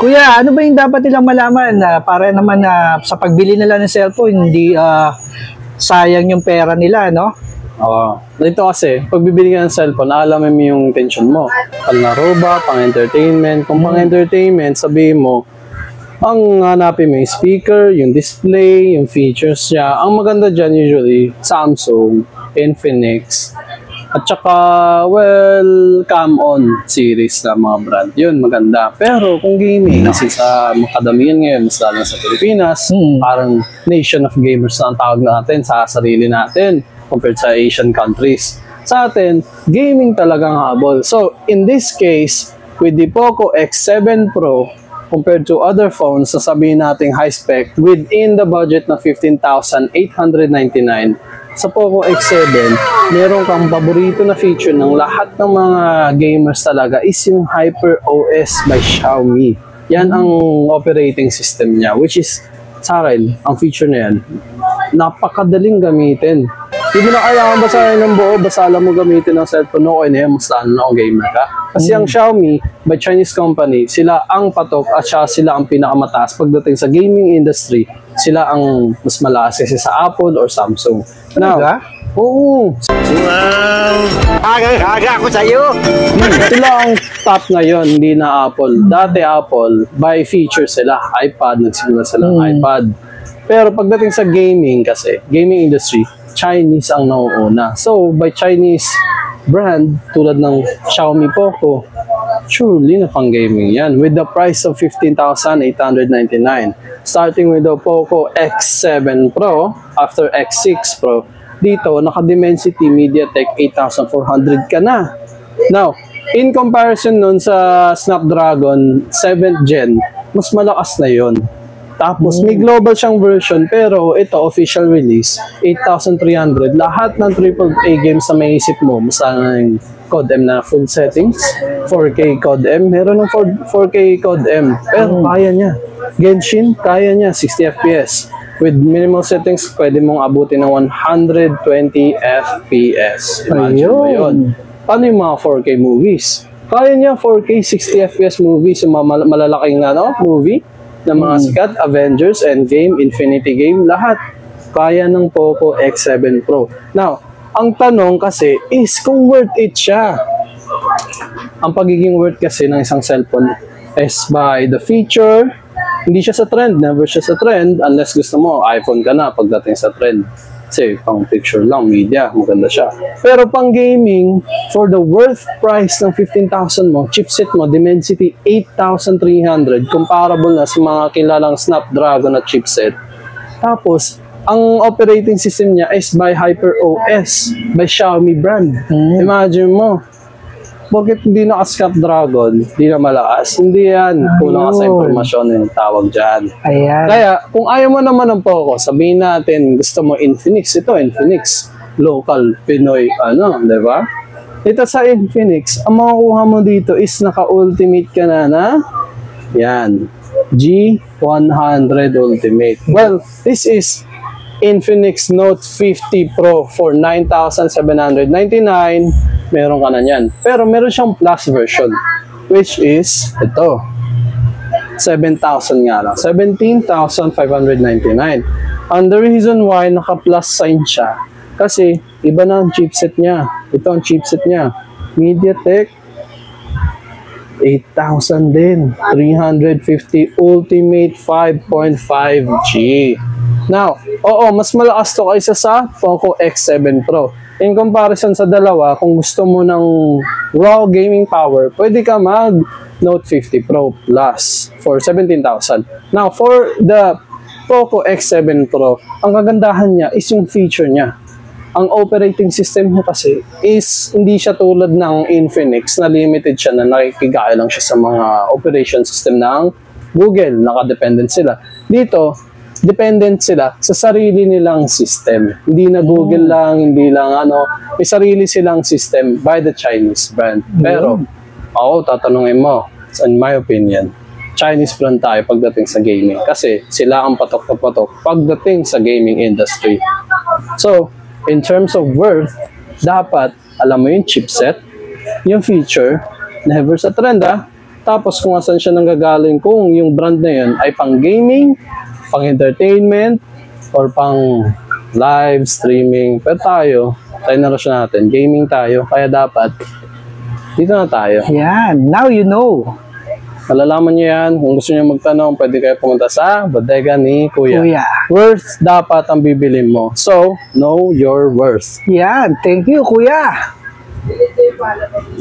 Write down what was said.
Kuya, ano ba yung dapat nilang malaman na para naman na sa pagbili nila ng cellphone, hindi sayang yung pera nila, no? Oo. Dito kasi, pag bibili ka ng cellphone, aalamin mo yung intention mo. Pang-laro ba, pang-entertainment. Kung pang-entertainment, sabihin mo, ang hanapin mo yung speaker, yung display, yung features niya. Ang maganda dyan usually, Samsung, Infinix, at saka, well, Cam-On series na mga brand. Yun, maganda. Pero kung gaming, kasi sa makadamihan ngayon, mas lalo sa Pilipinas, parang nation of gamers na ang tawag natin sa sarili natin compared sa Asian countries. Sa atin, gaming talagang habol. So, in this case, with the Poco X7 Pro, compared to other phones, sasabihin natin high spec, within the budget na 15,899, sa Poco X7, meron kang paborito na feature ng lahat ng mga gamers talaga is yung Hyper OS by Xiaomi. Yan ang operating system niya, which is, sa akin, ang feature na yan, napakadaling gamitin. Hindi mo na kailangan basahin ng buo, basta alam mo gamitin ng cellphone, okay na yan, mas lalo na kung gamer ka. Kasi ang Xiaomi, by Chinese company, sila ang patok at sila ang pinakamataas pagdating sa gaming industry. Sila ang mas malakas kasi sa Apple or Samsung. Now, oo. Wow! Aga ako sa'yo! Sila ang top ngayon, hindi na Apple. Dati Apple, by feature sila. iPad, nagsimula silang iPad. Pero pagdating sa gaming kasi, gaming industry, Chinese ang nauuna. So, by Chinese brand, tulad ng Xiaomi Poco, surely na pang gaming yan. With the price of 15,899. Starting with the Poco X7 Pro, after X6 Pro, dito, naka-Dimensity MediaTek 8400 ka na. Now, in comparison nun sa Snapdragon 7th Gen, mas malakas na yon. Tapos, may global siyang version, pero ito, official release, 8,300. Lahat ng AAA games na may isip mo, basta ng Code M na full settings, 4K Code M, meron ng 4K Code M, pero kaya niya. Genshin, kaya niya, 60 FPS. With minimal settings, pwede mong abutin ng 120 FPS. Imagine mo yun. Paano yung mga 4K movies? Kaya niya 4K 60 FPS movies, yung mga malalaking movie ng mga sikat, Avengers, Endgame, Infinity Game, lahat kaya ng Poco X7 Pro. Now, ang tanong kasi is kung worth it siya. Ang pagiging worth kasi ng isang cellphone is by the feature. Hindi siya sa trend, never siya sa trend unless gusto mo, iPhone ka na pagdating sa trend. Kasi pang picture lang, media, maganda siya. Pero pang gaming, for the worth price ng 15,000 mo, chipset mo, Dimensity 8300, comparable na sa mga kilalang Snapdragon na chipset. Tapos, ang operating system niya is by Hyper OS, by Xiaomi brand. Imagine mo, bakit hindi naka-Snapdragon, hindi na malakas? Hindi yan. Kulang ka sa impormasyon yung tawag dyan. Ayan. Kaya, kung ayaw mo naman ng Poco, sabihin natin, gusto mo Infinix. Ito, Infinix. Local, Pinoy, di ba? Ito sa Infinix, ang makukuha mo dito is naka-ultimate ka na yan, G100 Ultimate. Well, this is Infinix Note 50 Pro for 9,799. Meron ka na yan. Pero meron siyang plus version, which is ito. 7,000 nga lang. 17,599. And the reason why naka-plus sign siya, kasi iba na ang chipset niya. Ito ang chipset niya. MediaTek 8,000 din. 350 Ultimate 5.5G. Now, oo, mas malakas to kaysa sa Poco X7 Pro. In comparison sa dalawa, kung gusto mo ng raw gaming power, pwede ka mag Note 50 Pro Plus for 17,000. Now, for the Poco X7 Pro, ang kagandahan niya is yung feature niya. Ang operating system niya kasi is hindi siya tulad ng Infinix na limited siya na nakikigaya lang siya sa mga operation system ng Google. Nakadependent sila. Dito, dependent sila sa sarili nilang system. Hindi na Google lang, hindi lang may sarili silang system by the Chinese brand. Pero, ako tatanungin mo, in my opinion, Chinese brand tayo pagdating sa gaming. Kasi sila ang patok na patok pagdating sa gaming industry. So, in terms of worth, dapat alam mo yung chipset, yung feature, never sa trend Tapos kung asan siya nanggagaling, kung yung brand na yun ay pang gaming, pang entertainment, or pang live streaming. Pero tayo na natin, gaming tayo. Kaya dapat, dito na tayo. Yan, now you know. Malalaman nyo yan. Kung gusto nyo magtanong, pwede kayo pumunta sa bodega ni Kuya. Kuya. Worth dapat ang bibili mo. So, know your worth. Yan, thank you, Kuya.